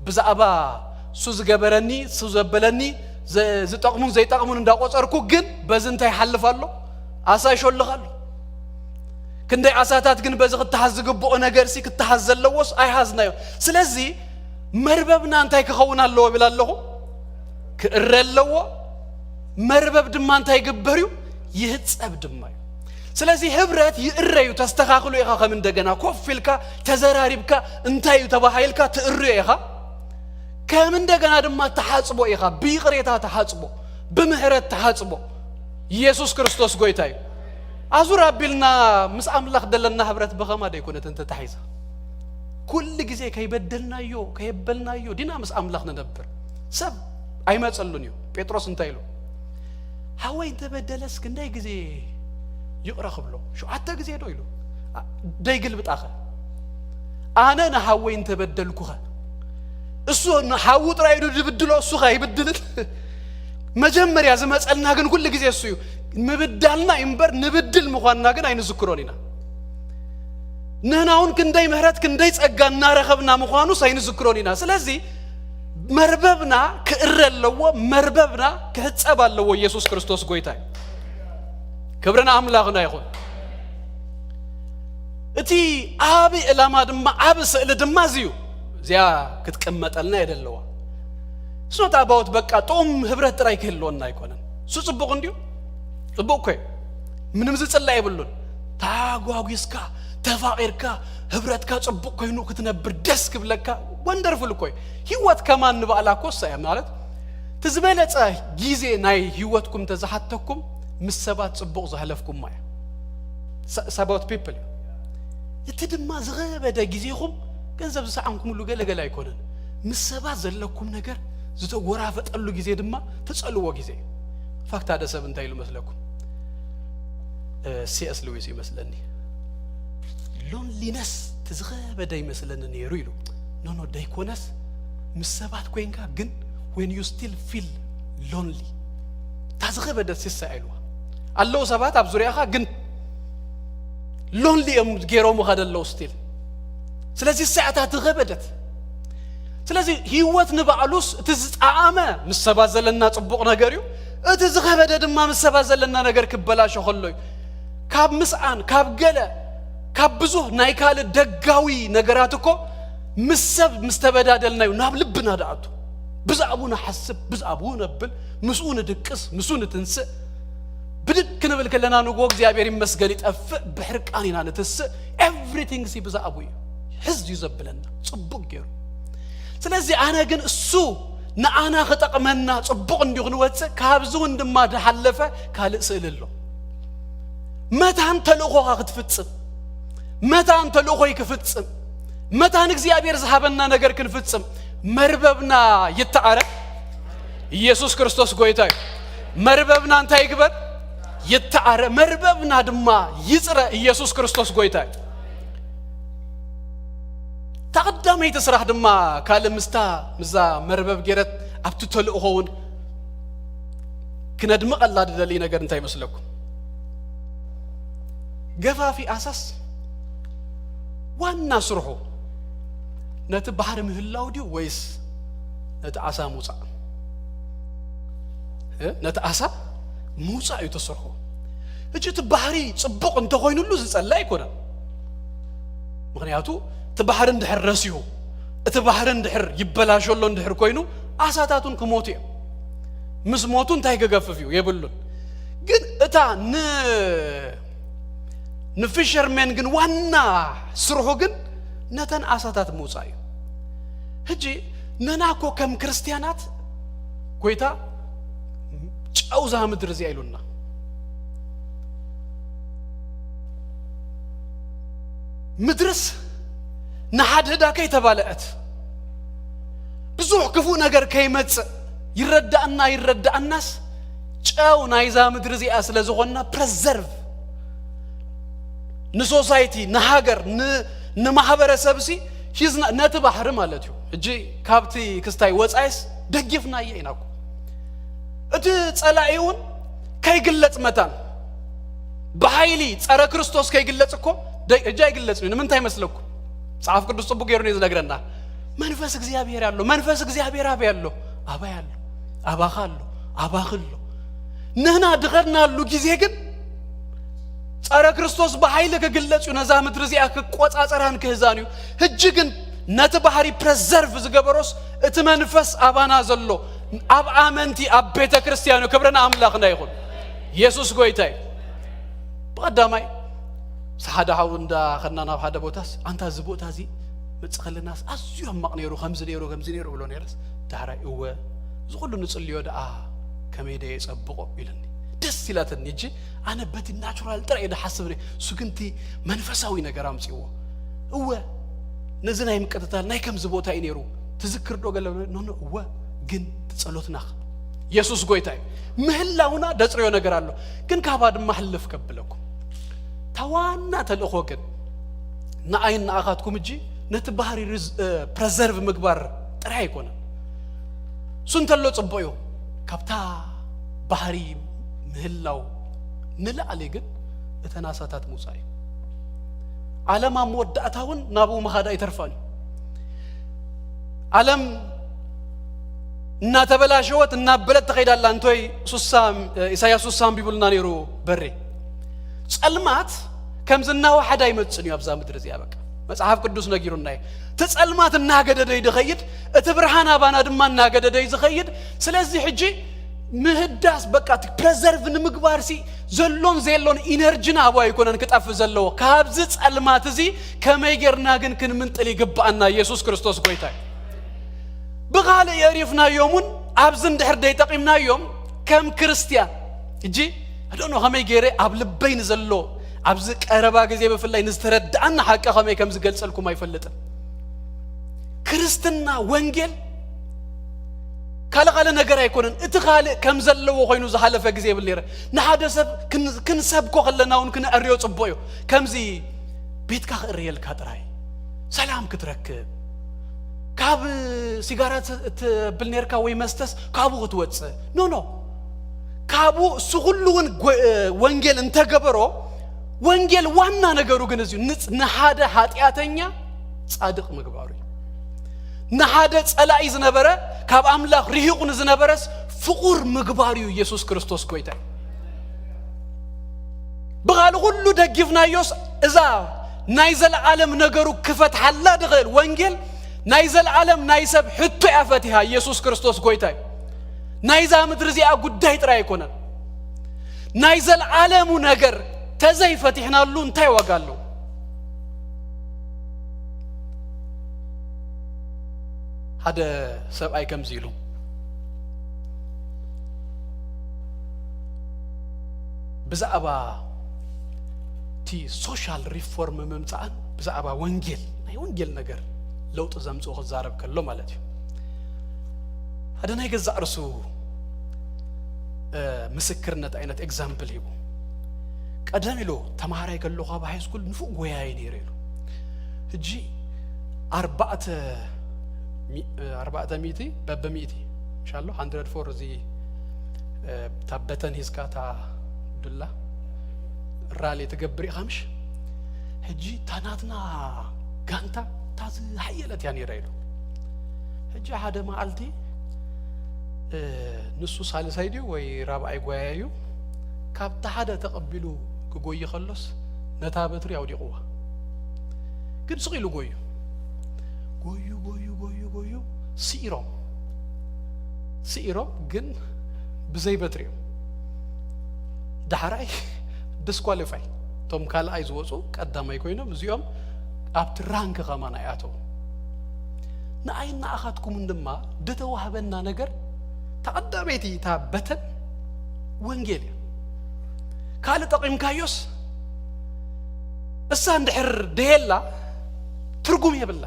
ብዛዕባ ሱዝ ገበረኒ ሱዝ ዘበለኒ ዝጠቅሙን ዘይጠቅሙን እንዳቆፀርኩ ግን በዝንታይ ሓልፋሎ አሳይሾልኻሎ ክንደይ አሳታት ግን በዚ ከተሐዝግብኦ ነገር ሲ ከተሐዘለወስ አይሐዝናዮ ስለዚ መርበብና እንታይ ክኸውን ኣለዎ ብላለሁ ክእረለዎ መርበብ ድማ እንታይ ግበርዩ ይህጸብ ድማ ስለዚ ህብረት ይእረዩ ተስተኻኽሉ ኢኻ ከም እንደገና ኮፍልካ ተዘራሪብካ እንታዩ ተባሃይልካ ትእርዩ ኢኻ ከም እንደገና ድማ ተሐጽቦ ኢኻ ቢቅሬታ ተሐጽቦ በምህረት ተሐጽቦ ኢየሱስ ክርስቶስ ጎይታዩ አዙር አቢልና ምስ አምላኽ ደለና ህብረት በኸማ ደይኮነት እንተ ተሐይዛ ኩል ጊዜ ከይበደልናዮ ከይበልናዮ ዲና ምስ አምላኽ ነበር ሰብ አይመጸሉንዩ ጴጥሮስ እንታይሉ ሃወይ ተበደለስ ክንደይ ጊዜ ይቅረኽ ብሎ ሸውዓተ ጊዜ ዶ ይሉ ደይግል ብጣኸ አነ ሃወይ ተበደልኩኸ እሱ ሃው ጥራይዱ ድብድሎ እሱ ይብድልት መጀመሪያ ዝመጸልና ግን ኩል ጊዜ እሱ ምብዳልና እንበር ንብድል ምዃንና ግን አይንዝክሮኒና ነናውን ክንደይ ምህረት ክንደይ ጸጋና ረኸብና ምዃኑ ሳይንዝክሮኒና ስለዚ መርበብና ክእረለዎ መርበብና ከጸባለዎ ኢየሱስ ክርስቶስ ጎይታይ ክብረና አምላኽና ይኹን እቲ አብ ዕላማ ድማ አብ ስእለ ድማ ዝዩ እዚያ ክትቀመጠልና አይደለዋ ስኖት አባውት በቃ ጦም ህብረት ጥራይ ክህልወና አይኮነን እሱ ጽቡቅ እንዲሁ ጽቡቅ ኮይ ምንም ዝጽላይ ይብሉን ታጓጉስካ ተፋቂርካ ህብረትካ ጽቡቅ ኮይኑ ክትነብር ደስ ክብለካ ወንደርፉል ኮይ ህይወት ከማን ባላ ኮሳያ ማለት ትዝበለጸ ጊዜ ናይ ህይወትኩም ተዛሐተኩም ምሰባት ጽቡቅ ዘህለፍኩም ማያ ሰባት ፒፕል እቲ ድማ ዝገበደ ጊዜኹም ገንዘብ ዝሰዓንኩም ሁሉ ገለገለ አይኮነን ምሰባት ዘለኩም ነገር ዝተወራፈጠሉ ጊዜ ድማ ተጸልዎ ጊዜ ፋክታ ደሰብ እንታይሉ መስለኩም ሲኤስ ሉዊስ ይመስለኒ ሎንሊነስ ትዝገበደ ይመስለኒ ነይሩ ይሉ ኖ ዳይኮነስ ምሰባት ኮይንካ ግን when you still feel lonely ታዝገበደ ሲሳይሉ አለው ሰባት አብዙሪያኻ ግን lonely ገሮሙ ካደለው ስቲል ስለዚህ ሰዓታት ተገበደት ስለዚህ ህይወት ንባዕሉስ ትዝጣዓመ ምሰባት ዘለና ጽቡቅ ነገርዩ እቲ ዝገበደ ድማ ምሰባት ዘለና ነገር ክበላሽ ኸሎይ ካብ ምስአን ካብ ገለ ካብ ብዙህ ናይ ካለ ደጋዊ ነገራትኮ ምሰብ ምስተበዳደልናዩ ናብ ልብና ዳአቱ ብዛዕቡና ሐስብ ብዛዕቡና ብል ምስኡን ድቅስ ምስኡን ትንስእ ብድክ ንብል ከለና ንጎ እግዚአብሔር ይመስገን ይጠፍ በሕርቃኒና ነትስ everything ሲ ብዛዕቡ ህዝብ ይዘብለና ጽቡቅ ገሩ ስለዚህ አነ ግን እሱ ንአና ኸጠቅመና ጽቡቅ እንዲሆን ወጽ ካብዙ እንደማ ደሐለፈ ካልእ ስእልሎ መታን ተልኾኻ ክትፍጽም መታን ተልኾይ ክፍጽም መታን እግዚአብሔር ዝሃበና ነገር ክንፍጽም መርበብና ይተዓረ ኢየሱስ ክርስቶስ ጎይታይ መርበብና እንታይ ይግበር ይተዓረ መርበብና ድማ ይጽረ ኢየሱስ ክርስቶስ ጎይታይ ተቀዳመይ ተስራህ ድማ ካልምስታ ምዛ መርበብ ገረት አብቱ ተልኾውን ክነድም ቀላድ ደሊ ነገር እንታይ መስለኩም ገፋፊ አሳስ ዋና ስርሑ ነቲ ባህር ምህላው ዲው ወይስ ነቲ አሳ ሙጻ ነቲ አሳ ሙጻ ይተሰርሑ እጅት ባህሪ ጽቡቅ እንተ ኮይኑሉ ዝጸላይ ይኮና ምክንያቱ ተባህር እንድሕር ረሲሁ እቲ ባህር እንድሕር ይበላሽሎ እንድሕር ኮይኑ አሳታቱን ከሞት ምስ ሞቱ እንታይ ገገፍፊው የብሉን ግን እታ ንፊሸርመን ግን ዋና ስርሑ ግን ነተን አሳታት ሙጻዩ ህጂ ነናኮ ከም ክርስቲያናት ጎይታ ጫውዛ ምድር ዚያይሉና ምድርስ نحددا كي تبالأت بزوح كفو نجر كي مت يرد الناس جاو نايزا مدرزي أصل زغنا preserve نسوسايتي نهاجر نمحبر سبسي شيز نتبحر مالتيو جي كابتي كستاي واتس دقيفنا ييناكو ات صلايون كي قلت متان بحيلي صار كريستوس كي قلت اكو جاي قلت من تاي مسلكو صحاف قدس صبو غيرني زنغرنا መንፈስ እግዚአብሔር ያለው መንፈስ እግዚአብሔር አብ ያለው አባ ያለው አባኻሎ አባኽሎ ነህና ድኸናሉ ጊዜ ግን ጻረ ክርስቶስ በኃይል ከገለጹ ነዛ ምድር እዚያ ከቆጻጸራን ከህዛንዩ እጅግን ነተ ባህሪ ፕሬዘርቭ ዝገበሮስ እቲ መንፈስ አባና ዘሎ አብ አመንቲ አብ ቤተ ክርስቲያኑ ክብረና አምላክና ይሁን ኢየሱስ ጎይታይ በቀዳማይ ሰሓዳው እንዳ ኸናና በሓደ ቦታስ አንታ ዝቦታ እዚ መጽኸልናስ አዝዩ ማቅኔሩ ከምዝ ነይሩ ብሎ ነይርስ ዳራይ እወ ዝኹሉ ንጽልዮ ደአ ከመይደ ይጸብቆ ይለኒ ደስ ይላተኒ እንጂ አነ በቲ ናቹራል ጥራይ ደሐስብ ሱግንቲ መንፈሳዊ ነገር አምጽዎ እወ ነዝናይ ምቀተታል ናይ ከምዝ ቦታ ይነሩ ትዝክር ዶ ገለ ኖ እወ ግን ጸሎትና ኢየሱስ ጎይታይ ምህላውና ደጽሪዮ ነገር አለ ግን ካባድ ማህልፍ ከብለኩ ታዋና ተልእኮ ግን ናአይን አኻትኩም እጂ ነት ባህሪ ፕሬዘርቭ ምግባር ጥራይ ይኮነ ሱንተሎ ጽቦዮ ካብታ ባህሪ ምህላው ንላአለ ግን እተናሳታት ሙጻይ ዓለም አምወዳታውን ናቡ መሃዳ ይተርፋሉ ዓለም እና ተበላሽወት እና በለት ተኸይዳላ አንቶይ ኢሳይያስ 60 ቢብልና ነይሩ በሬ ጸልማት ከምዝና ወሐዳ ይመጽኑ ያብዛ ምድር እዚያ በቃ መጽሐፍ ቅዱስ ነጊሩና ተጸልማት እና ገደደ ይደኸይድ እትብርሃን አባና ድማ እና ገደደ ይዝኸይድ ስለዚህ እጂ ምህዳስ በቃ ፕሬዘርቭ ንምግባርሲ ዘሎን ዘሎን ኢነርጂና አባ ይኮነን ከጣፍ ዘለው ካብዝ ጸልማት እዚ ከመይገርና ግን ክንምንጥል ይግባአና ኢየሱስ ክርስቶስ ጎይታይ بغال يعرفنا يومون أبزن دحر داي تقيمنا يوم كم كريستيان يجي هدونو خمي غيري أبل بين زلو أبزك أربعة جزية بفلله نسترد عنا حق خمي كم زقل سلكم ما يفلتن كريستنا وانجيل كلا نجرا يكونن اتخال كم زلو وخينو زحلة في جزية بالليرة نحدا سب كن سبكو خلنا ون كن أريو صبويو كم زي بيتك الريال كاتراي سلام كتركب كاب سيجارات بالنيركا ويمستس كابو غتوتس نو كابو سغلون وانجيل انت جبرو وانجيل وانا نجارو جنزيو نحادا حاتياتنيا صادق مقباري نحادا سألاي زنبرة كاب أملاك ريحو نزنبرس فقور مقباريو يسوع كريستوس كويتا بغالو كله دقيفنا يوس إذا نايزل عالم نجارو كفت حلا دغيل وانجيل نايزل عالم نايسب حتى أفتها يسوع كريستوس قويتاي نايزا مدرزي أقول دايت رايكونا نايزل عالم ونجر تزاي فتحنا اللون تاي وقالو هذا سب أي كم زيلو بزعبا تي سوشيال ريفورم ممتعن بزعبا وانجيل أي وانجيل نجر لو تزمتوا خزارب كله مالتي هذا نيجي زارسو مسكرنا عينت إكزامبل يبو قدامي له تمهاري قال له غابة هاي سكول نفوق وياين يريلو هجي أربعة ميتي باب ميتي إن شاء الله 104 زي تبتن هيسكاتا دلله رالي تقبري خمش هجي تناتنا غانتا تاز حيلت يعني ريلو هجي هذا ما قلتي نصو سالس هيدي وي رابعي غوايو كابتا هذا تقبلو كغوي يخلص نتابتري او دي قوه كن سقيلو غويو سيرو جن بزي بتريو دحراي ديسكواليفاي توم كال ايز وصو قدام يكوينو بزيوم ابت رانك غمانا ياتو ناينا اخاتكم اندما دتوهبنا ነገር ተቀዳሜቲ ታበተን ወንጌል ካለ ጠቂም ካዮስ እሳ እንድሕር ደየላ ትርጉም ይብላ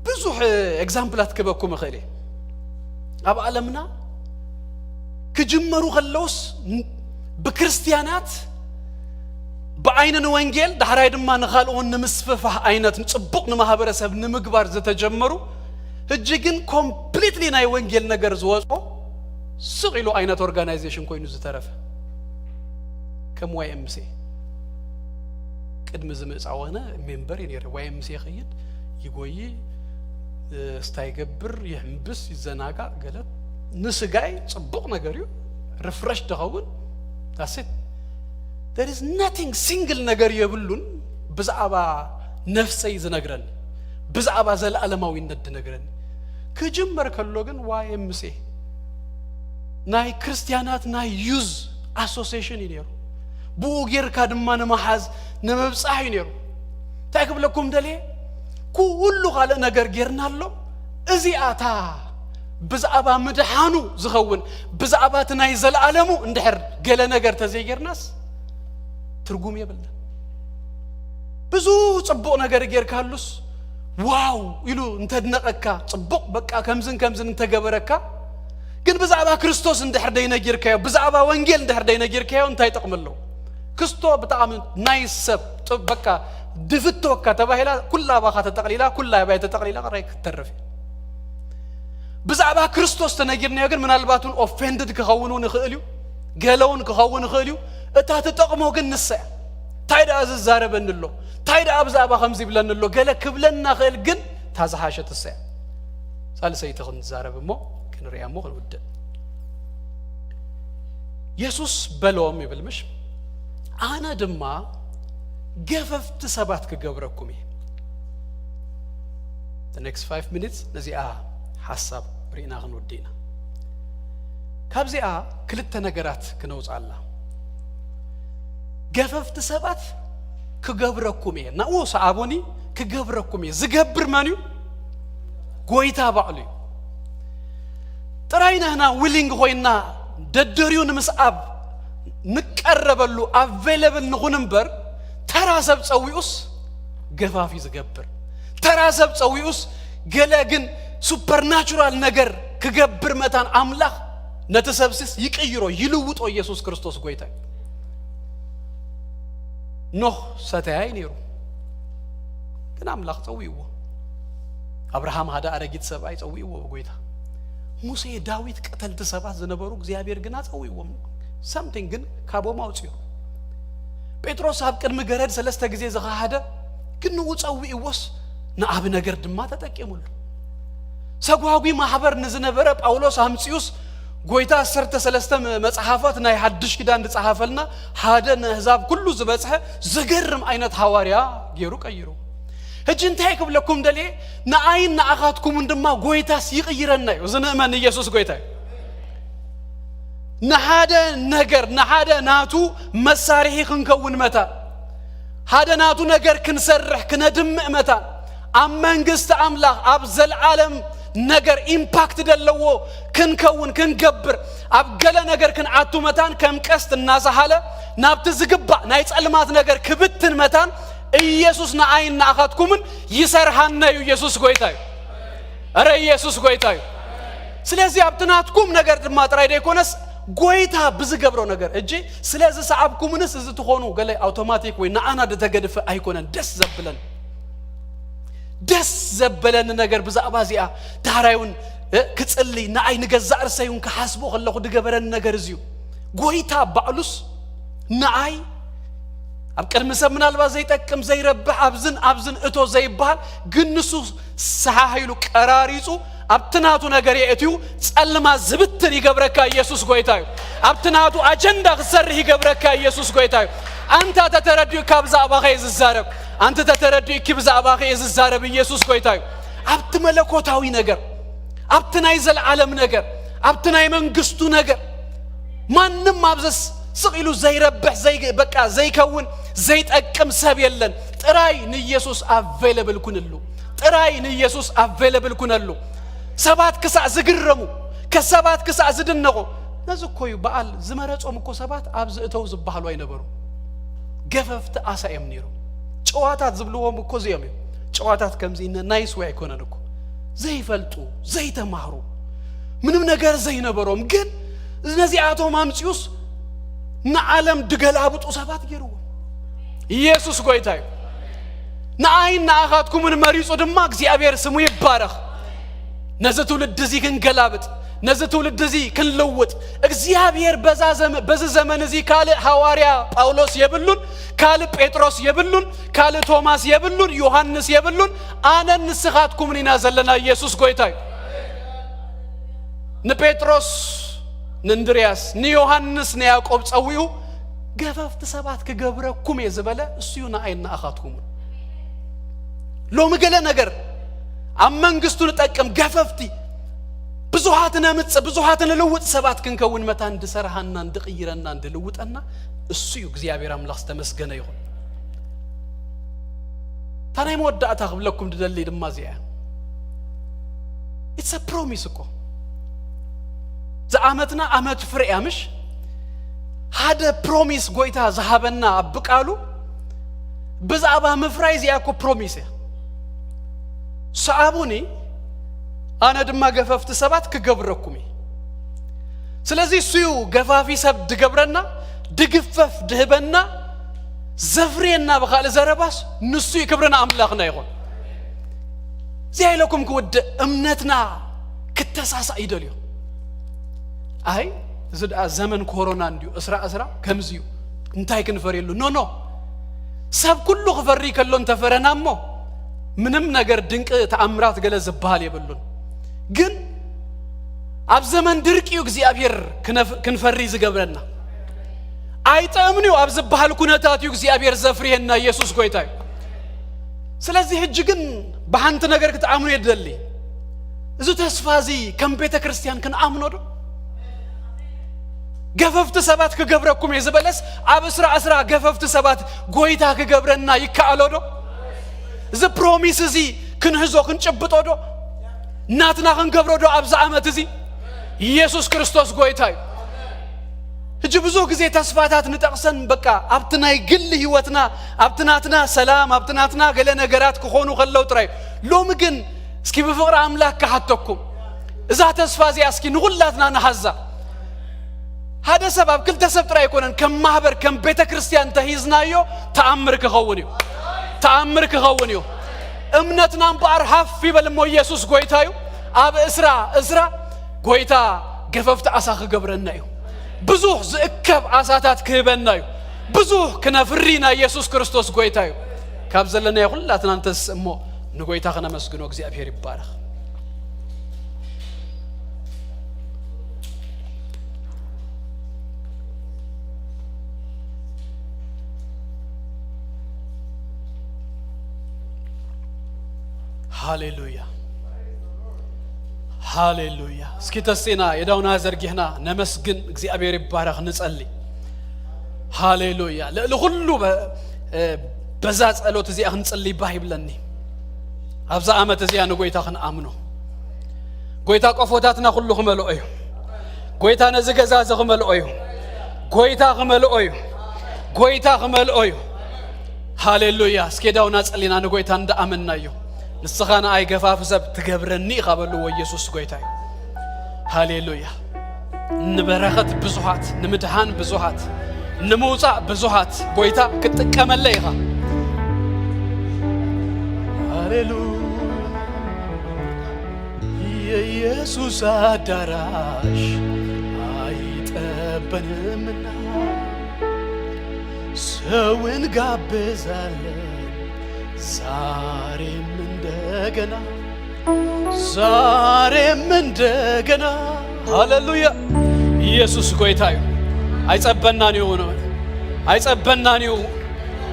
ብዙሕ ኤግዛምፕላት ከበኩም ኸሊ አብ ዓለምና ከጅመሩ ኸለውስ በክርስቲያናት በአይነን ወንጌል ዳህራይ ድማ ንኻልኦን ንምስፈፋህ አይነት ጽቡቅ ንማህበረሰብ ንምግባር ዘተጀመሩ እጅግን ኮምፕሊትሊ ናይ ወንጌል ነገር ዝወጾ ስቂሉ አይነት ኦርጋናይዜሽን ኮይኑ ዝተረፈ ከም ዋይኤምሲ ቅድም ዝመጻወነ ሜምበር ይነር YMC ይኸይድ ይጎይ ስታይገብር ይህምብስ ይዘናጋ ገለት ንስጋይ ጽቡቅ ነገር እዩ ሪፍሬሽ ደኸውን that's it there is nothing single ነገር የብሉን ብዛባ ነፍሰይ ዝነግረን ብዛባ ዘለዓለማዊነት ድነግረን ከጅመር ከሎ ግን YMC ናይ ክርስቲያናት ናይ ዩዝ አሶሲዬሽን ይነሩ ቡጌር ካድማነ ማሐዝ ነመብጻህ ይነሩ ታይክብለኩም ደሌ ኩሉ ካለ ነገር ጌርናሎ እዚአታ ብዛባ ምድሃኑ ዝኸውን ብዛባት ናይ ዘለዓለሙ እንድሕር ገለ ነገር ተዘይጌርናስ ትርጉም የብለን ብዙ ጽቡቅ ነገር ጌርካሉስ ዋው ይሉ እንተድነቀካ ጽቡቅ በቃ ከምዝን እንተገበረካ ግን ብዛባ ክርስቶስ እንድሕር ደይነጌርካዮ ብዛባ ወንጌል እንድሕር ደይነጌርካዮ እንታይ ጠቅምለው ክስቶ በጣም ናይሰብ በቃ ድፍቶካ ተባሂላ ኩላ ባኻ ተጠቅሊላ ኩላ ባይ ተጠቅሊላ ቀራይ ከተረፈ ብዛባ ክርስቶስ ተነጊርናዮ ግን ምናልባቱን ኦፌንድድ ከኸውን ንኽእል እዩ ገለውን ከኸውን ንኽእል እዩ እታ ተጠቅሞ ግን ንስያ ታይዳ ዝዛረበንሎ ታይዳ ብዛባ ከምዚ ብለንሎ ገለ ክብለና ኽእል ግን ታዝሓሸ ተስያ ሳልሰይቲ ክንዛረብሞ ክንሪያሞ ክንውደ ኢየሱስ በሎም ይብልምሽ አና ድማ ገፈፍት ሰባት ከገብረኩም the next 5 minutes ነዚአ ሐሳብ ሪና ክንውዲና ካብዚአ ክልተ ነገራት ክነውጻላ ገፈፍት ሰባት ከገብረኩም ናኡ ሰዓቦኒ ከገብረኩም ዝገብር ማንዩ ጎይታ ባዕሉ ጥራይናና ዊሊንግ ሆይና ደደሪውን ምስአብ ንቀረበሉ አቬለብል ንኹንምበር ተራሰብ ጸዊኡስ ገፋፊ ዝገብር ተራሰብ ጸዊኡስ ገለግን ሱፐርናቹራል ነገር ከገብር መታን አምላኽ ነተሰብስስ ይቀይሮ ይልውጦ ኢየሱስ ክርስቶስ ጎይታ ኖህ ሰተያይ ነሩ ግን አምላኽ ጸዊው አብርሃም ሃዳ አረጊት ሰብአይ ጸዊው ጎይታ ሙሴ ዳዊት ቀተልት ሰባት ዝነበሩ እግዚአብሔር ግን አጸዊው something ግን ካቦም አውጽዩ ጴጥሮስ አብ ቅድም ገረድ ሰለስተ ጊዜ ዘኻሃደ ግን ወጻዊውስ ናአብ ነገር ድማ ተጠቀሙሉ ሰጓጉ ማህበር ንዝነበረ ጳውሎስ አምጽዩስ ጎይታ ሰርተ ሰለስተ መጽሐፋት ናይ ሐድሽ ኪዳን ተጻሐፈልና ሃደ ነህዛብ ኩሉ ዝበጽሐ ዝገርም አይነት ሐዋርያ ገይሩ ቀይሩ ህጅንታይ ክብለኩም ደሌ ናአይን ናአኻትኩም እንደማ ጎይታስ ይቀይረናዩ ዝነመን ኢየሱስ ጎይታ ነሃደ ነገር ነሃደ ናቱ መሳሪህ ክንከውን መታ ሃደ ናቱ ነገር ክንሰርሕ ክነድምዕ መታ አብ መንግስት አምላኽ አብ ዘለዓለም ነገር ኢምፓክት ደለዎ ክንከውን ክንገብር አብ ገለ ነገር ክንዓቱ መታን ከም ቀስት እናሳሃለ ናብቲ ዝግባ ናይ ጸልማት ነገር ክብትን መታን ኢየሱስ ናአይን ናአኻትኩምን ይሰርሃናዩ ኢየሱስ ጎይታዩ አረ ኢየሱስ ጎይታዩ ስለዚህ አብትናትኩም ነገር ድማ ጥራይ ደይኮነስ ጎይታ ብዝገብሮ ነገር እጂ ስለዚህ ሰዓብኩምንስ እዚ ትኾኑ ገለ አውቶማቲክ ወይ ናአና ደተገድፈ አይኮነን ደስ ዘበለን ነገር ብዛባዚያ ታራዩን ክጽሊ ናአይ ንገዛር ሰዩን ከሐስቦ ከለኹ ድገበረን ነገር እዚዩ ጎይታ ባዕሉስ ናአይ አብ ቅድም ሰምናልባ ዘይጠቅም ዘይረብሕ አብዝን እቶ ዘይባል ግንሱ ሰሃይሉ ቀራሪጹ አብትናቱ ነገር የእቲዩ ጸልማ ዝብትር ይገብረካ ኢየሱስ ጎይታዩ አብትናቱ አጀንዳ ክሰርህ ይገብረካ ኢየሱስ ጎይታዩ አንተ ተተረድዩ ካብዛባኸ ይዝዛረብ አንተ ተተረድዩ ካብዛባኸ ይዝዛረብ ኢየሱስ ጎይታዩ አብት መለኮታዊ ነገር አብትናይ ዘለዓለም ነገር አብትናይ መንግስቱ ነገር ማንንም አብዘስ ስቂሉ ዘይረብሕ በቃ ዘይከውን ዘይጠቅም ሰብ የለን ጥራይ ንኢየሱስ አቬለብል ኩንሉ ጥራይ ንኢየሱስ አቬለብል ኩንሉ ሰባት ክሳዕ ዝግረሙ ከሰባት ክሳዕ ዝድነቁ ነዝኮዩ በአል ዝመረጾም እኮ ሰባት አብዝ እተው ዝባህሉ አይነበሩ ገፈፍት አሳየም ነሩ ጨዋታት ዝብልዎም እኮ ዘየም ጨዋታት ከምዚነ ናይስ ወይ አይኮነን እኮ ዘይፈልጡ ዘይተማሩ ምንም ነገር ዘይነበሮም ግን እነዚህ አቶም አምጽዩስ ናዓለም ድገላብጡ ሰባት ገሩ ኢየሱስ ጎይታዩ ናአይን ናአኻትኩምን መሪጹ ድማ እግዚአብሔር ስሙ ይባረክ ነዘ ትውልድ እዚ ክንገላብጥ ነዚ ትውልድ እዚ ክንለውጥ እግዚአብሔር በዛ ዘመን እዚ ካለ ሐዋርያ ጳውሎስ የብሉን ካለ ጴጥሮስ የብሉን ካለ ቶማስ የብሉን ዮሐንስ የብሉን አነ ንስኻትኩም ኒና ዘለና ኢየሱስ ጎይታይ ንጴጥሮስ ንእንድርያስ ንዮሐንስ ንያዕቆብ ጸዊኡ ገፈፍት ሰባት ክገብረኩም የዝበለ እሱዩና አይና አኻትኩም ሎሚ ገለ ነገር ኣብ መንግስቱ ንጠቅም ገፈፍቲ ብዙሃትን ልውጥ ሰባት ክንከውን መታ እንድሰርሃና እንድቅይረና እንድልውጠና እሱዩ እግዚአብሔር አምላክ ተመስገነ ይሁን ታናይ መወዳእታ ክብለኩም ድደሊ ድማ ዚያ it's a promise እኮ ዘአመትና አመት ፍሬያምሽ ሓደ ፕሮሚስ ጎይታ ዝሃበና አብቃሉ ብዛባ መፍራይ ዚያኮ ፕሮሚስ ሰአቡኒ አነ ድማ ገፈፍት ሰባት ክገብረኩም ስለዚህ እሱዩ ገፋፊ ሰብ ድገብረና ድግፈፍ ድህበና ዘፍሬና በኻለ ዘረባስ ንሱ ይክብረና አምላክና ይሆን ዚያይለኩም ከወደ እምነትና ከተሳሳ ይደልዩ አይ ዝዳ ዘመን ኮሮና እንዲው እስራ ከምዚዩ እንታይ ክንፈሪሉ ኖ ሰብ ኩሉ ክፈሪ ከሎን ተፈረናሞ ምንም ነገር ድንቅ ተአምራት ገለ ዝባል ይብሉን ግን ኣብ ዘመን ድርቂዩ እግዚአብሔር ክንፈሪ ዝገብረና አይጣምኒው ኣብ ዝባል ኩነታትዩ እግዚአብሔር ዘፍሪህና ኢየሱስ ጎይታይ ስለዚህ እጅ ግን በአንተ ነገር ከተአምኑ ይደልይ እዙ ተስፋዚ ከም ቤተ ክርስቲያን ክንአምኖ ዶ ገፈፍት ሰባት ክገብረኩም የዝበለስ ኣብ እስራ ገፈፍት ሰባት ጎይታ ክገብረና ይካአሎ ዶ ዝ ፕሮሚስ እዚ ክንህዞ ክንጭብጦ ዶ ናትና ክንገብሮ ዶ ኣብ ዘአመት እዚ ኢየሱስ ክርስቶስ ጎይታይ እጅ ብዙ ጊዜ ተስፋታት ንጠቅሰን በቃ ኣብትናይ ግል ህይወትና ኣብትናትና ሰላም ኣብትናትና ገለ ነገራት ክኾኑ ከለው ጥራይ ሎሚ ግን እስኪ በፍቅር አምላክ ካሐተኩም እዛ ተስፋ እዚ እስኪ ንሁላትና ነሐዛ هذا سبب كل تسبب يكونن كم محبر كم بيت كريستيان تهيزنايو تأمر كخونيو امنتنا بار حفي بالمو يسوع قويتايو اب اسرا قويتا قففت اساخ قبرنايو بزوح زكب اساتات كبنايو بزوح كنفرينا يسوع كريستوس قويتايو كابزلنا يقول لا تنانتس مو نقويتا خنا مسكنو እግዚአብሔር ይባረክ ሃሌሉያ እስኪ ተስና የዳውና ዘርጊህና ነመስግን እግዚአብሔር ይባረክ ንጸልይ ሃሌሉያ ለሁሉ በዛ ጸሎት እዚ እንጸልይ ባይብለኒ አብዛ አመት እዚ ያን ጎይታ ክንአምኖ ጎይታ ቆፎታትና ሁሉ ከመልኦዩ ጎይታ ነዝገዛ ዘከመልኦዩ ጎይታ ከመልኦዩ ሃሌሉያ እስኪ ዳውና ጸልይና ንጎይታ እንዳአመናዩ ንስኻና አይ ገፋፍ ሰብ ትገብረኒ ይኻበሉ ወኢየሱስ ጎይታይ ሃሌሉያ ንበረኸት ብዙሃት ንምድሃን ብዙሃት ንሙጻ ብዙሃት ጎይታ ክትቀመለ ይኻ ሃሌሉያ ኢየሱስ አዳራሽ አይጠበንምና ሰውን ጋብዛለን ዛሬም እንደገና ሃሌሉያ ኢየሱስ ጎይታዩ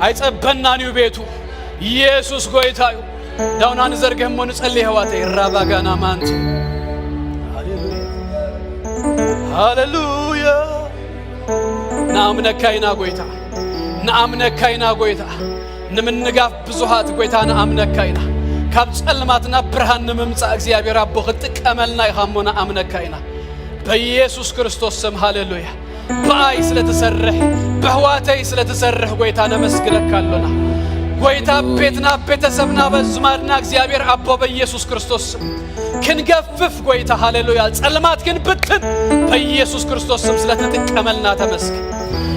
አይጸበናኒው ቤቱ ኢየሱስ ጎይታዩ ዳውናን ዘርገህሞ ንጸልይ ህዋቴ ራባጋና ማንት ሃሌሉያ ናምነካይና ጎይታ ንምንጋፍ ብዙሃት ጎይታና አምነካይና ካብ ጸልማትና ብርሃን ንምምጻ እግዚአብሔር አቦ ክትቀመልና ይኻሞና አምነካይና በኢየሱስ ክርስቶስ ስም ሃሌሉያ በአይ ስለተሰረህ በህዋተይ ስለተሰረህ ጎይታ ነመስግነካለና ጎይታ ቤትና ቤተሰብና በዝማድና እግዚአብሔር አቦ በኢየሱስ ክርስቶስ ስም ክንገፍፍ ጎይታ ሃሌሉያ ጸልማት ግን ብትን በኢየሱስ ክርስቶስ ስም ስለተቀመልና ተመስገን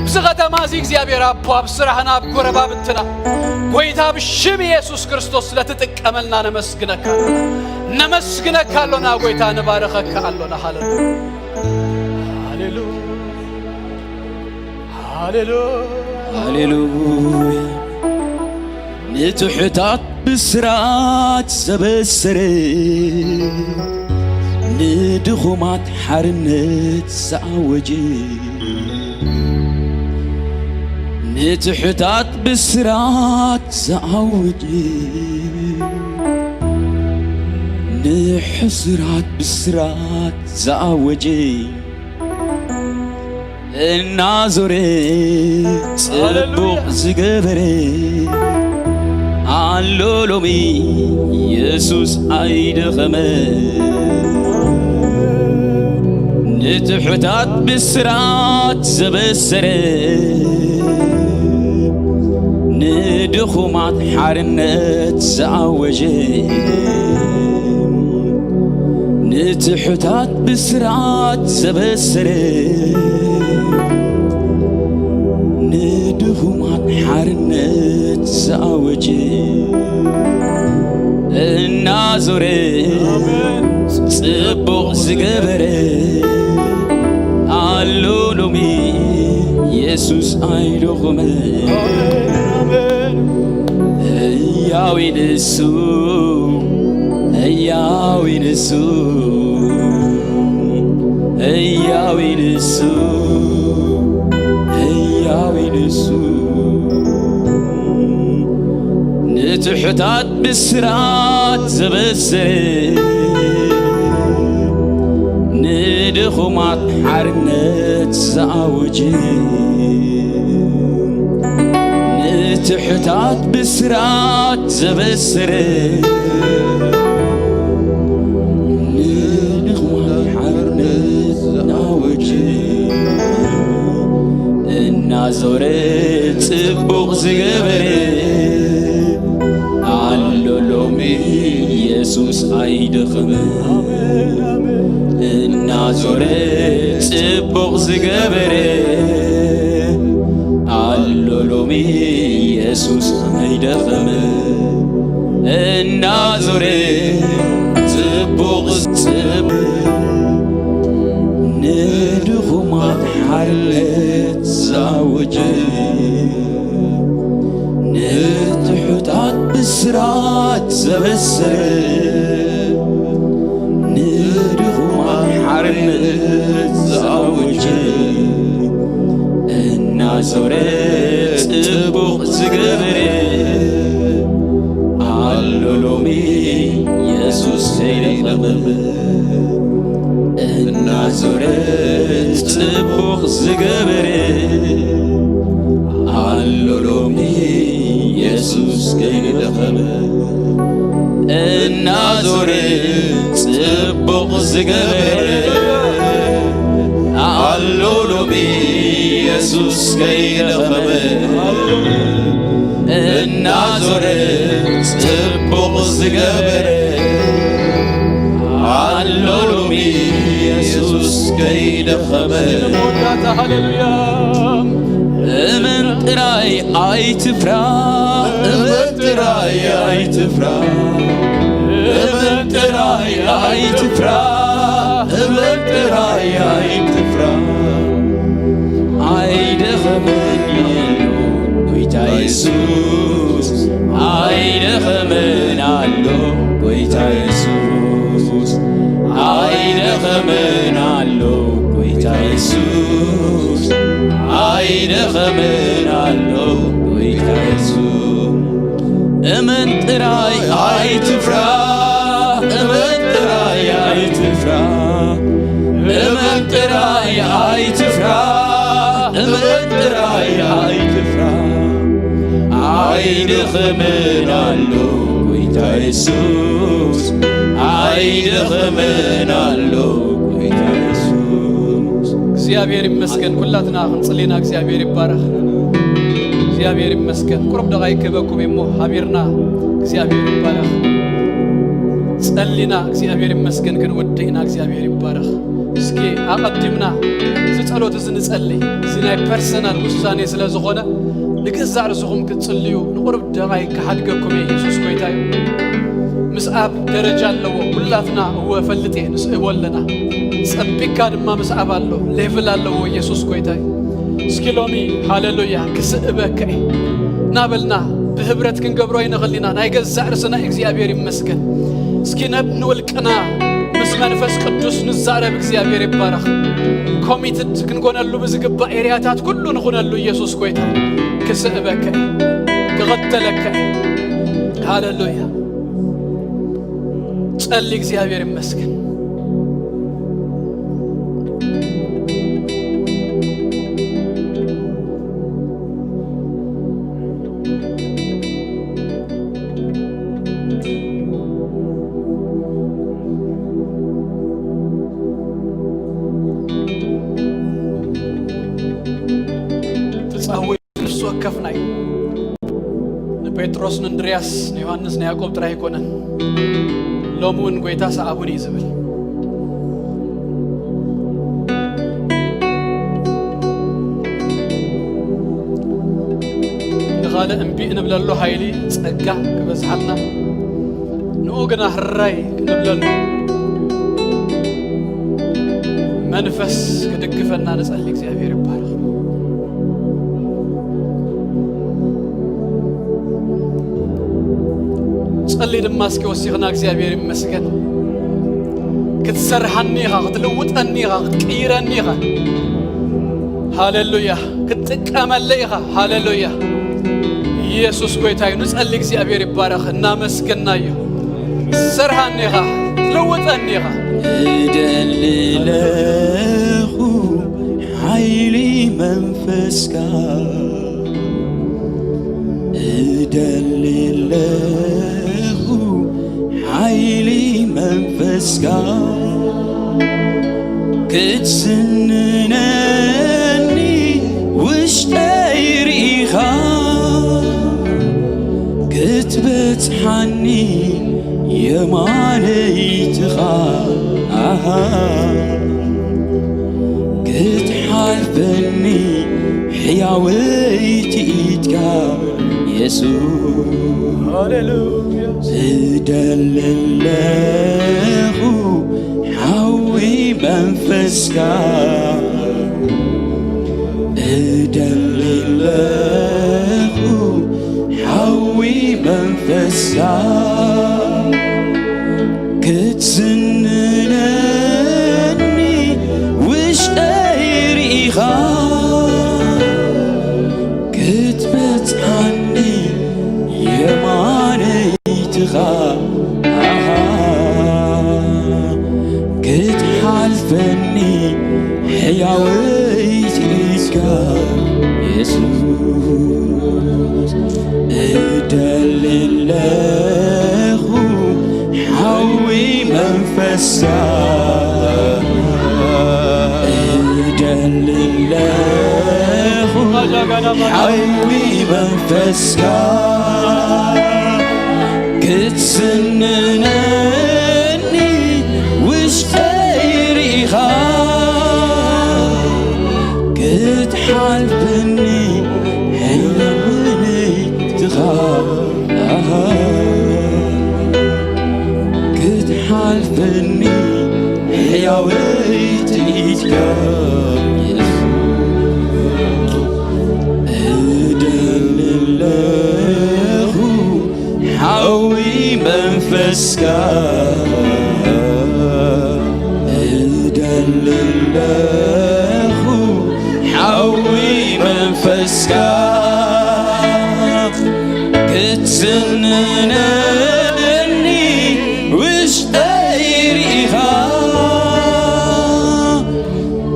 ብዙ زغة مازيك زيابير أبواب سرحنا بقربا بنتنا قويتا بشم يسوس كريستوس لا تتكملنا نمسكنك هالونا قويتا نبارخك هالونا هاليلويا نتحتات بسرات زبسري ندخمات حرنت سعوجي نتحتات بسرات زعوجي نحسرات بسرات زعوجي النازوري صبوق زقبري علولومي يسوس عيد خمر نتحتات بسرات زبسري ندخمات حرنت زعوجي نتحتات بسرات زبسري ندخمات حرنت زعوجي النازوري صبوق زقبري علولومي يسوس عيدو خمر هياوي نسو هياوي نسو هياوي نسو هياوي نسو نتحتات بسرات زبسري ندخمات حرنت زعوجي نتحتات بسرات زبسري ندخمات حرنت زعوجي النازوري صبوق زقبري علولومي يسوس عيد خمر النازوري صبوق زقبري علولومي يسوس عيد خمر النازوري صبوق زقبري ندخمات حرلت زعوجي نتحتات بسرات زبسري ندخمات حرلت زعوجي النازوري صبوق زقبري علولومي يسوس عيد خمر النازوري صبوق زقبري علولومي يسوس عيد خمر النازوري صبوق زقبري علولومي يسوس عيد خمر النازوري صبوق زقبري علولومي يسوس كيد خمر هاليلويا من تراي اي تفرا من تراي اي تفرا من تراي اي تفرا من تراي اي تفرا اي دخمن يلو قويتا يسوس اي دخمن علو قويتا يسوس اي دخمن علو قويتا يسوس اي دخمن علو قويتا يسوس امن تراي اي تفرا امن تراي اي تفرا امن تراي اي تفرا امن تراي اي تفرا اي دخمن علو قويتا يسوس اي دخمن علو قويتا يسوس እግዚአብሔር ይመስገን ኩላትና እንጽሊና እግዚአብሔር ይባረክ እግዚአብሔር ይመስገን ቁርብ ደጋይ ከበኩም እሞ ሀቢርና እግዚአብሔር ይባረክ ጸሊና እግዚአብሔር ይመስገን ግን ወደይና እግዚአብሔር ይባረክ እስኪ አቀድምና ዝጸሎት ዝንጸልይ ዝናይ ፐርሰናል ውሳኔ ስለዝኾነ ንገዛዕ ርስኹም ክትጽልዩ ንቁርብ ደቓይ ክሓድገኩም ኢየሱስ ጎይታ እዩ ምስዓብ ደረጃ ኣለዎ ሁላትና እወ ፈልጤ ንስእቦ ኣለና ጸቢካ ድማ ምስዓብ ኣሎ ሌቭል ኣለዎ ኢየሱስ ጎይታ እዩ እስኪ ሎሚ ሃሌሉያ ክስእበከ ናበልና ብህብረት ክንገብሮ ይንኽእል ኢና ናይ ገዛዕ ርስና እግዚአብሔር ይመስገን እስኪ ንውልቅና ምስ መንፈስ ቅዱስ ንዛረብ እግዚአብሔር ይባረኽ ኮሚትድ ክንኮነሉ ብዝግባእ ኤርያታት ኩሉ ንኹነሉ ኢየሱስ ጎይታ ክስእበከ ክቐተለከ ሃሌሉያ ጸልይ እግዚአብሔር ይመስገን ከፍናይ ንጴጥሮስ ንእንድርያስ ንዮሐንስ ንያዕቆብ ጥራይ ይኮነን ሎሙን ጎይታ ሰአቡን ይዝብል ንኻለ እምቢእ ንብለሉ ሃይሊ ጸጋ ክበዝሓልና ንኡ ግና ህራይ ክንብለሉ መንፈስ ክድግፈና ንጸልይ እግዚአብሔር ይባረኽ ጸልይ ድማ እስኪ ወሲኽና እግዚአብሔር ይመስገን ክትሰርሐኒ ኢኻ ክትልውጠኒ ኢኻ ክትቅይረኒ ኢኻ ሃሌሉያ ክትጥቀመለይ ኢኻ ሃሌሉያ ኢየሱስ ጎይታ እዩ ንጸልይ እግዚአብሔር ይባረኽ እናመስግናዮ ሰርሐኒ ኢኻ ትልውጠኒ ኢኻ እደልለኹ ኃይሊ መንፈስካ እደልለኹ ኃይሊ መንፈስካ ክትስንነኒ ውሽጠይ ርኢኻ ክትበጽሓኒ የማነይትኻ ክትሓልፈኒ ሕያወይቲ ኢትካ ኢየሱስ ሃሌሉያ እደልለኹ ሓዊ መንፈስካ እደልለኹ ሓዊ መንፈስካ ክትስንነኒ ውሽጠይ ርኢኻ ክትበጽሓኒ የማነይትኻ ክትሓልፈኒ ሕያወይቲ ኢትካ ኢየሱስ እደልለኹ ሓዊ መንፈስካ እደልለኹ ሓዊ መንፈስካ ክትስንነኒ ውሽጠይ ርኢኻ ክትሓልፈኒ ሕያውነትኻ ክትሓልፈኒ ሕያወይቲ ኢትካ እደልለኹ ሓዊ መንፈስካ እደልለኹ ሓዊ መንፈስካ ክትስንነኒ ውሽጠይ ርኢኻ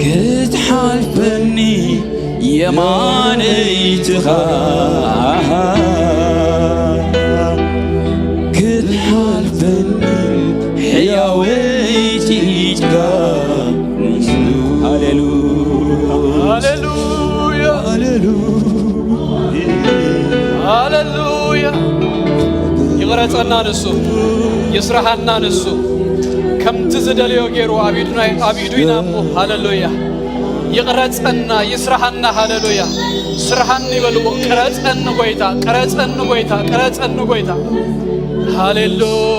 ክትሓልፈኒ የማነይትኻ ክትሓልፈኒ ሕያወይቲ ኢትካ ሃሌሉያ ሃሌሉያ ይቕረጸና ንሱ ይስራሐና ንሱ كم تزدليو غيرو عبيدنا هاللويا يقرصنا يسرحنا هاللويا سرحني بلو قرصن غويتا هاللويا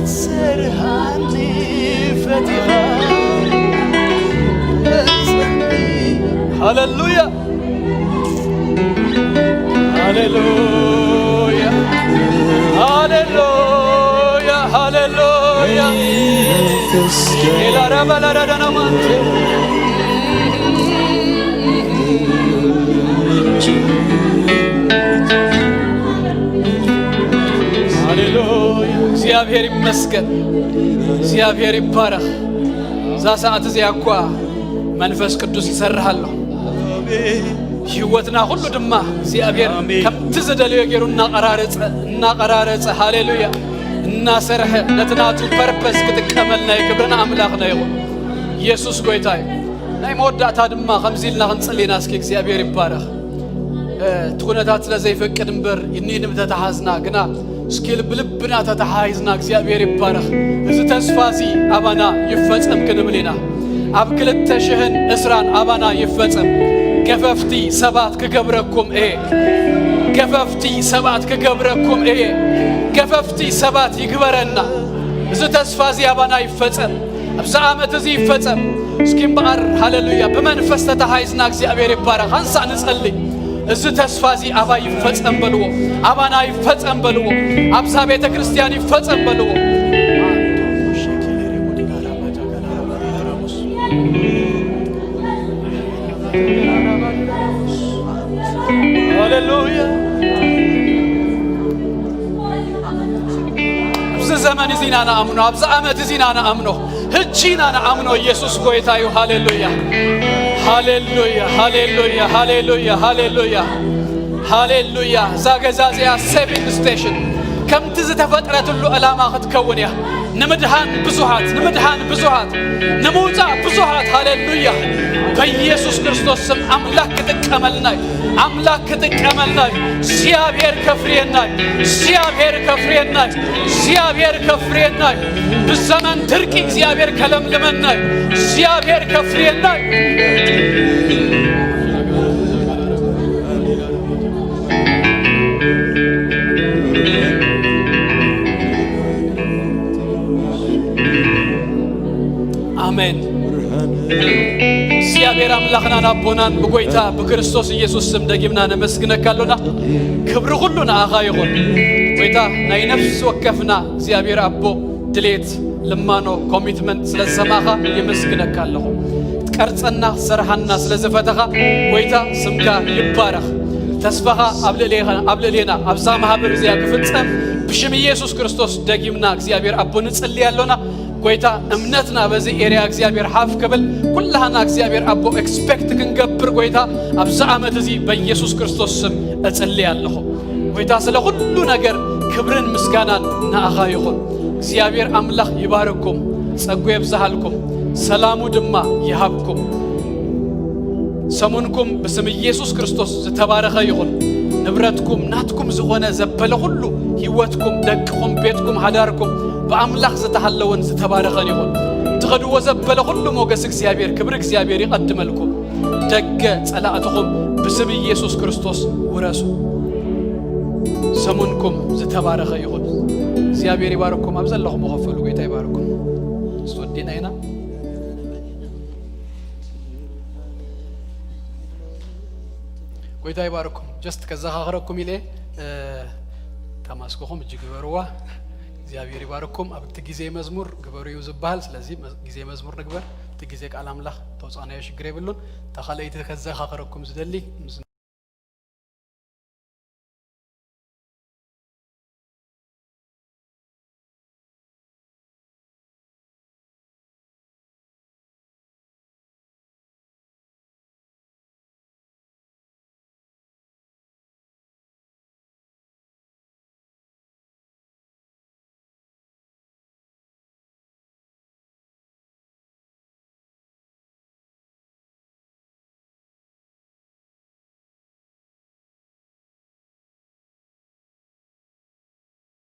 سرحني فتيها هاللويا هاللويا هاللويا هاللويا إلى ربنا لنا مانتي هاللويا እግዚአብሔር ይመስገን እግዚአብሔር ይባረክ ዛ ሰዓት እዚያኳ መንፈስ ቅዱስ ይሰርሃለሁ ህይወትና ሁሉ ድማ እግዚአብሔር ከምትዘደለው የገሩና ቀራረጸ ሃሌሉያ እና ሰርህ ለትናቱ ፐርፐስ ክትቀመልና የክብርና አምላክ ነው ይሁን ኢየሱስ ጎይታይ ናይ መወዳታ ድማ ከምዚልና ክንጽሊና እስኪ እግዚአብሔር ይባረክ ትኩነታት ስለዘይፈቅድ እንበር ይንንም ተተሐዝና ግና እስኪ ልብና ተተሐይዝና እግዚአብሔር ይባረክ እዚ ተስፋሲ አባና ይፈጸም ክንብሊና አብ ክልተ ሽህን እስራን አባና ይፈጸም ገፈፍቲ ሰባት ከገብረኩም ገፈፍቲ ሰባት ከገብረኩም ገፈፍቲ ሰባት ይግበረና እዚ ተስፋዚ አባና ይፈጸም አብዛ ዓመት እዚ ይፈጸም እስኪም ባር ሃሌሉያ በመንፈስ ተተሐይዝና እግዚአብሔር ይባረክ አንሳ ንጸልይ እዚ ተስፋዚ አባ ይፈጸም በልዎ አባና ይፈጸም በልዎ አብዛ ቤተ ክርስቲያን ይፈጸም በልዎ ሃሌሉያ አብዛ ዘመን እዚና ናአምኖ አብዛ ዓመት እዚና ናአምኖ ህጂና ናአምኖ ኢየሱስ ጎይታዩ ሃሌሉያ ሃሌሉያ ሃሌሉያ ሃሌሉያ ሃሌሉያ ሃሌሉያ ዛገዛዚያ ሴቪንግ ስቴሽን ከምት ዝተፈጥረት ሁሉ ዓላማ ክትከውን ንምድሃን ብዙሃት ንሙፃ ብዙሃት ሃሌሉያ በኢየሱስ ክርስቶስ ስም አምላክ ተቀመልናይ እግዚአብሔር ከፍሬናይ በዘመን ድርቅ እግዚአብሔር ከለምለመናይ እግዚአብሔር ከፍሬናይ አሜን እግዚአብሔር አምላክና ናቦናን በጎይታ በክርስቶስ ኢየሱስ ስም ደግምና ነመስግነካለና ክብር ሁሉ ናአኻ ይሁን ጎይታ ናይ ነፍስ ወከፍና እግዚአብሔር አቦ ድሌት ለማኖ ኮሚትመንት ስለሰማኻ ይመስግነካለሁ ትቀርጸና ሰርሃና ስለዘፈተኻ ጎይታ ስምካ ይባረክ ተስፋኻ አብለሌና አብዛ ማህበር እዚያ ክፍጸም ብሽም ኢየሱስ ክርስቶስ ደግምና እግዚአብሔር አቦ ንጽልያለና ጎይታ እምነትና በዚህ ኤሪያ እግዚአብሔር ሐፍ ከብል ኩላህና እግዚአብሔር አቦ ኤክስፔክት ክንገብር ጎይታ አብዛ ዓመት እዚ በኢየሱስ ክርስቶስ ስም እጽልያለሁ ጎይታ ስለ ሁሉ ነገር ክብርን ምስጋናን ናአኻ ይሁን እግዚአብሔር አምላክ ይባርኩም ጸጉ ይብዛሃልኩም ሰላሙ ድማ ይሃብኩም ሰሙንኩም በስም ኢየሱስ ክርስቶስ ዝተባረከ ይሁን ንብረትኩም ናትኩም ዝሆነ ዘበለ ሁሉ ህይወትኩም ደቅኩም ቤትኩም ሃዳርኩም በአምላክ ዝተሐለውን ዝተባረከን ይሁን ትኸድዎ ዘበለ ሁሉ ሞገስ እግዚአብሔር ክብር እግዚአብሔር ይቀድመልኩም ደገ ጸላእትኩም በስም ኢየሱስ ክርስቶስ ወረሱ ሰሙንኩም ዝተባረከ ይሁን እግዚአብሔር ይባርኩም አብዘላኩም ወኸፈሉ ጌታ ይባርኩም ስወዲናይና ጎይታ ይባርኩም ጀስት ከዛኻረኩም ኢለ ተማስኮኹም እጅግበርዋ እግዚአብሔር ይባርኩም አብት ጊዜ መዝሙር ግበሩ ይውዝባል ስለዚህ ጊዜ መዝሙር ንግበር ጊዜ ቃል አምላክ ተውጻናዬ ሽግሬ ብሉን ተኸለይተ ከዛኻረኩም ዝደሊ